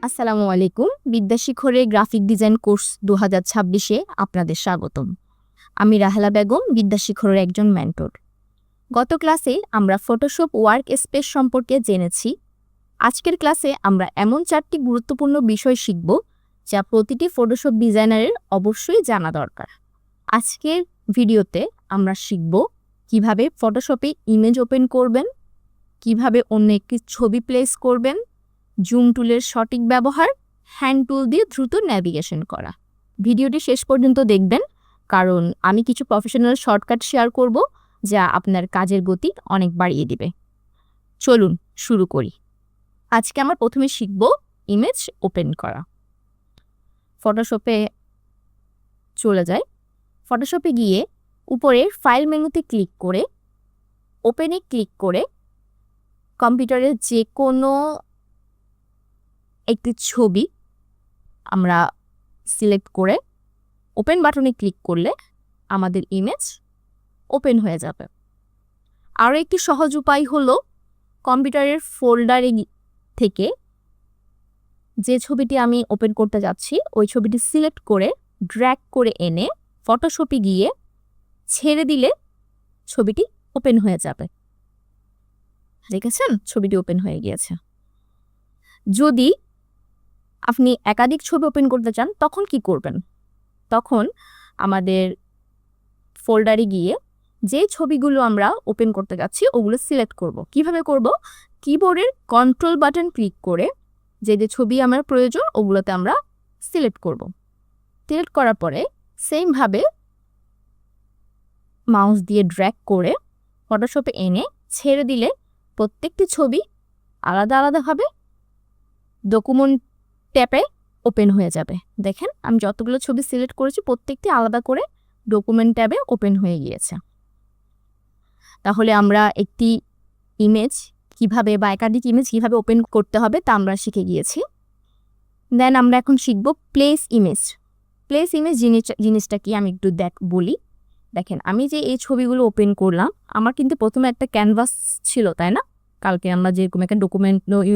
আসসালামু আলাইকুম। বিদ্যাশিখরের graphic design course 2026-এ আপনাদের স্বাগতম। আমি রাহেলা বেগম, বিদ্যাশিখরের একজন মেন্টর। গত ক্লাসে আমরা ফটোশপ ওয়ার্ক স্পেস সম্পর্কে জেনেছি। আজকের ক্লাসে আমরা এমন 4টি গুরুত্বপূর্ণ বিষয় শিখব যা প্রতিটি ফটোশপ ডিজাইনারের অবশ্যই জানা দরকার। আজকের ভিডিওতে আমরা শিখব কিভাবে ফটোশপে ইমেজ ওপেন করবেন, কিভাবে অন্য একটি ছবি প্লেস করবেন, জুম টুলের সঠিক ব্যবহার, হ্যান্ড টুল দিয়ে দ্রুত ন্যাভিগেশন করা। ভিডিওটি শেষ পর্যন্ত দেখবেন, কারণ আমি কিছু প্রফেশনাল শর্টকাট শেয়ার করব যা আপনার কাজের গতি অনেক বাড়িয়ে দিবে। চলুন শুরু করি। আজকে আমরা প্রথমে শিখব ইমেজ ওপেন করা। ফটোশপে চলে যাই। ফটোশপে গিয়ে উপরের ফাইল মেনুতে ক্লিক করে ওপেনে ক্লিক করে কম্পিউটারের যে কোনো একটি ছবি আমরা সিলেক্ট করে ওপেন বাটনে ক্লিক করলে আমাদের ইমেজ ওপেন হয়ে যাবে। আরও একটি সহজ উপায় হলো কম্পিউটারের ফোল্ডারে থেকে যে ছবিটি আমি ওপেন করতে যাচ্ছি ওই ছবিটি সিলেক্ট করে ড্র্যাগ করে এনে ফটোশপে গিয়ে ছেড়ে দিলে ছবিটি ওপেন হয়ে যাবে। দেখেছেন, ছবিটি ওপেন হয়ে গিয়েছে। যদি আপনি একাধিক ছবি ওপেন করতে চান তখন কি করবেন? তখন আমাদের ফোল্ডারে গিয়ে যে ছবিগুলো আমরা ওপেন করতে যাচ্ছি ওগুলো সিলেক্ট করব। কিভাবে করব? কিবোর্ডের কন্ট্রোল বাটন ক্লিক করে যে যে ছবি আমার প্রয়োজন ওগুলোতে আমরা সিলেক্ট করব। সিলেক্ট করার পরে সেমভাবে মাউস দিয়ে ড্র্যাগ করে ফটোশপে এনে ছেড়ে দিলে প্রত্যেকটি ছবি আলাদা আলাদাভাবে ডকুমেন্ট ট্যাবে ওপেন হয়ে যাবে। দেখেন, আমি যতগুলো ছবি সিলেক্ট করেছি প্রত্যেকটি আলাদা করে ডকুমেন্ট ট্যাবে ওপেন হয়ে গিয়েছে। তাহলে আমরা একটি ইমেজ কিভাবে বা একাধিক ইমেজ কিভাবে ওপেন করতে হবে তা আমরা শিখে গিয়েছি। দেন আমরা এখন শিখব প্লেস ইমেজ। প্লেস ইমেজ জিনিসটা কি আমি একটু বলি। দেখেন, আমি যে এই ছবিগুলো ওপেন করলাম, আমার কিন্তু প্রথমে একটা ক্যানভাস ছিল, তাই না? কালকে আমরা যেরকম একটা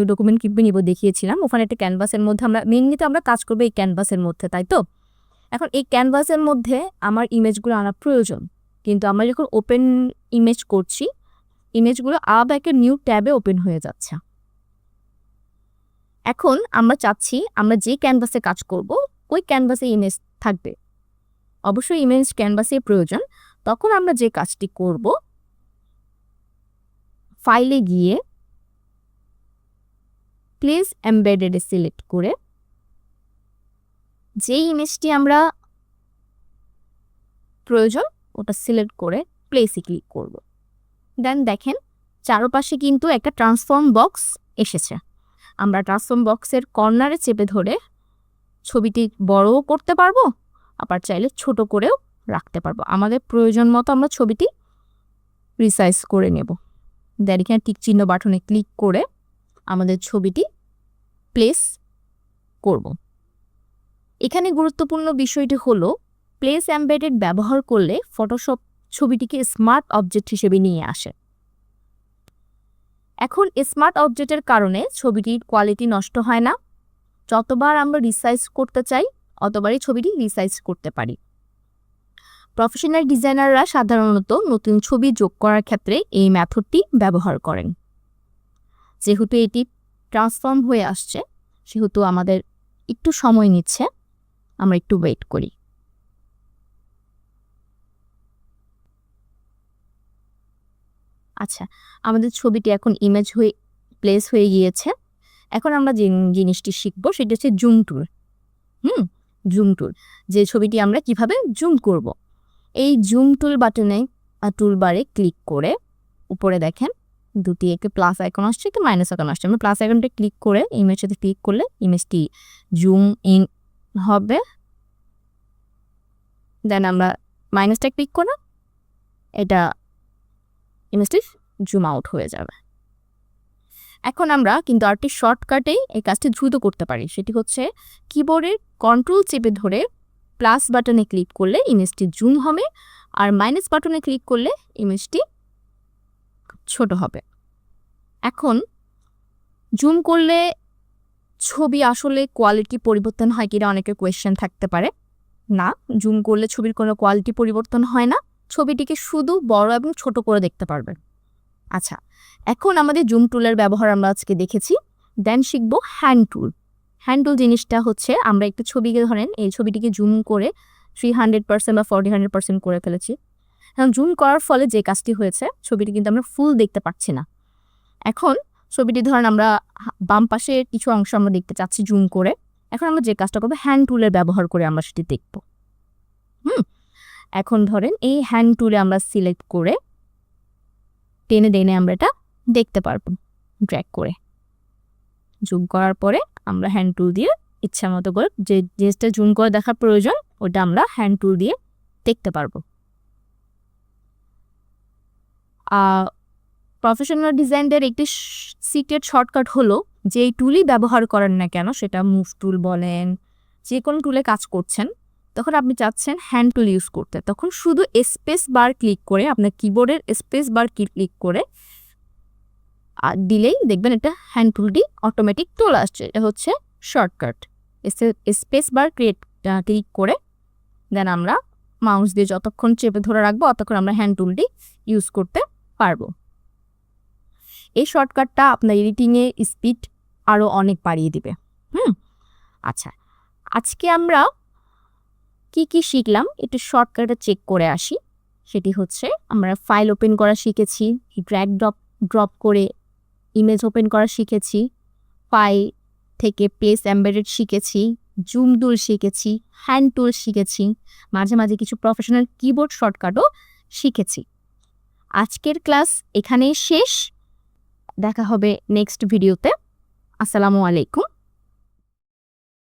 ডকুমেন্ট কিভাবে নিব দেখিয়েছিলাম। ওখানে একটা ক্যানভাসের মধ্যে আমরা মেইনলি তো আমরা কাজ করবো এই ক্যানভাসের মধ্যে, তাই তো? এখন এই ক্যানভাসের মধ্যে আমার ইমেজগুলো আনা প্রয়োজন, কিন্তু আমরা যখন ওপেন ইমেজ করছি ইমেজগুলো আলাদা একটা নিউ ট্যাবে ওপেন হয়ে যাচ্ছে। এখন আমরা চাচ্ছি আমরা যে ক্যানভাসে কাজ করব ওই ক্যানভাসে ইমেজ থাকবে। অবশ্যই ইমেজ ক্যানভাসে প্রয়োজন। তখন আমরা যে কাজটি করব, ফাইলে গিয়ে প্লেস এমবেডেডে সিলেক্ট করে যে ইমেজটি আমরা প্রয়োজন ওটা সিলেক্ট করে প্লেসে ক্লিক করব। দেন দেখেন চারপাশে কিন্তু একটা ট্রান্সফর্ম বক্স এসেছে। আমরা ট্রান্সফর্ম বক্সের কর্নারে চেপে ধরে ছবিটি বড়ও করতে পারবো, আবার চাইলে ছোট করেও রাখতে পারবো। আমাদের প্রয়োজন মতো আমরা ছবিটি রিসাইজ করে নেব। দেন এখানে টিক চিহ্ন বাটনে ক্লিক করে আমাদের ছবিটি প্লেস করব। এখানে গুরুত্বপূর্ণ বিষয়টি হলো প্লেস এমবেডেড ব্যবহার করলে ফটোশপ ছবিটিকে স্মার্ট অবজেক্ট হিসেবে নিয়ে আসে। এখন স্মার্ট অবজেক্টের কারণে ছবিটির কোয়ালিটি নষ্ট হয় না। যতবার আমরা রিসাইজ করতে চাই অতবারই ছবিটি রিসাইজ করতে পারি। প্রফেশনাল ডিজাইনাররা সাধারণত নতুন ছবি যোগ করার ক্ষেত্রে এই মেথডটি ব্যবহার করেন। যেহেতু এটি ট্রান্সফর্ম হয়ে আসছে সেহেতু আমাদের একটু সময় নিচ্ছে, আমরা একটু ওয়েট করি। আচ্ছা, আমাদের ছবিটি এখন ইমেজ হয়ে প্লেস হয়ে গিয়েছে। এখন আমরা যে জিনিসটি শিখবো সেটা হচ্ছে জুম টুল। জুম টুল, যে ছবিটি আমরা কিভাবে জুম করব। এই জুম টুল বাটনে টুলবারে ক্লিক করে উপরে দেখেন দুটি একটি প্লাস আইকন আসছে, একটি মাইনাস আইকন আসছে। আমরা প্লাস আইকনটা ক্লিক করে ইমেজটাতে ক্লিক করলে ইমেজটি জুম ইন হবে। দেন আমরা মাইনাসটা ক্লিক করে এটা ইমেজটি জুম আউট হয়ে যাবে। এখন আমরা কিন্তু আরেকটি শর্টকাটেই এই কাজটি দ্রুত করতে পারি। সেটি হচ্ছে কিবোর্ডের কন্ট্রোল চেপে ধরে প্লাস বাটনে ক্লিক করলে ইমেজটি জুম হবে, আর মাইনাস বাটনে ক্লিক করলে ইমেজটি ছোট হবে। এখন জুম করলে ছবি আসলে কোয়ালিটি পরিবর্তন হয় কিনা অনেকের কোয়েশ্চেন থাকতে পারে। না, জুম করলে ছবির কোনো কোয়ালিটি পরিবর্তন হয় না, ছবিটিকে শুধু বড় এবং ছোট করে দেখতে পারবেন। আচ্ছা, এখন আমাদের জুম টুলের ব্যবহার আমরা আজকে দেখেছি, দেন শিখবো হ্যান্ড টুল। হ্যান্ড টুল জিনিসটা হচ্ছে আমরা একটা ছবিকে ধরেন এই ছবিটিকে জুম করে 300% বা 400% করে ফেলেছি। এখন জুম করার ফলে যে কাজটি হয়েছে, ছবিটি কিন্তু আমরা ফুল দেখতে পাচ্ছি না। এখন ছবিটি ধরেন আমরা বাম পাশে কিছু অংশ আমরা দেখতে চাচ্ছি জুম করে, এখন আমরা যে কাজটা করবো হ্যান্ড টুলের ব্যবহার করে আমরা সেটি দেখব। এখন ধরেন এই হ্যান্ড টুলে আমরা সিলেক্ট করে টেনে টেনে আমরা এটা দেখতে পারবো ড্র্যাগ করে। জুম করার পরে আমরা হ্যান্ড টুল দিয়ে ইচ্ছা মতো করে যে জিনিসটা জুম করে দেখার প্রয়োজন ওটা আমরা হ্যান্ড টুল দিয়ে দেখতে পারবো। প্রফেশনাল ডিজাইনের একটি সিক্রেট শর্টকাট হলো যে এই টুলই ব্যবহার করেন না কেন, সেটা মুভ টুল বলেন, যে কোনো টুলে কাজ করছেন, তখন আপনি চাচ্ছেন হ্যান্ড টুল ইউজ করতে, তখন শুধু স্পেস বার ক্লিক করে আপনার কিবোর্ডের স্পেস বার ক্লিক করে দিলেই দেখবেন এটা হ্যান্ড টুলটি অটোমেটিক চলে আসছে। এটা হচ্ছে শর্টকাট। স্পেস বার ক্লিক করে দেন আমরা মাউস দিয়ে যতক্ষণ চেপে ধরে রাখবো ততক্ষণ আমরা হ্যান্ড টুলটি ইউজ করতে পারবো। এই শর্টকাটটা আপনার এডিটিংয়ে স্পিড আরও অনেক বাড়িয়ে দিবে। আচ্ছা, আজকে আমরা কি কি শিখলাম একটু শর্টকাটে চেক করে আসি। সেটি হচ্ছে আমরা ফাইল ওপেন করা শিখেছি, ড্র্যাগ ড্রপ করে ইমেজ ওপেন করা শিখেছি, ফাইল থেকে পেস্ট এমবেডেড শিখেছি, জুম টুল শিখেছি, হ্যান্ড টুল শিখেছি, মাঝে মাঝে কিছু প্রফেশনাল কিবোর্ড শর্টকাটও শিখেছি। আজকের ক্লাস এখানেই শেষ, দেখা হবে নেক্সট ভিডিওতে। আসসালামু আলাইকুম।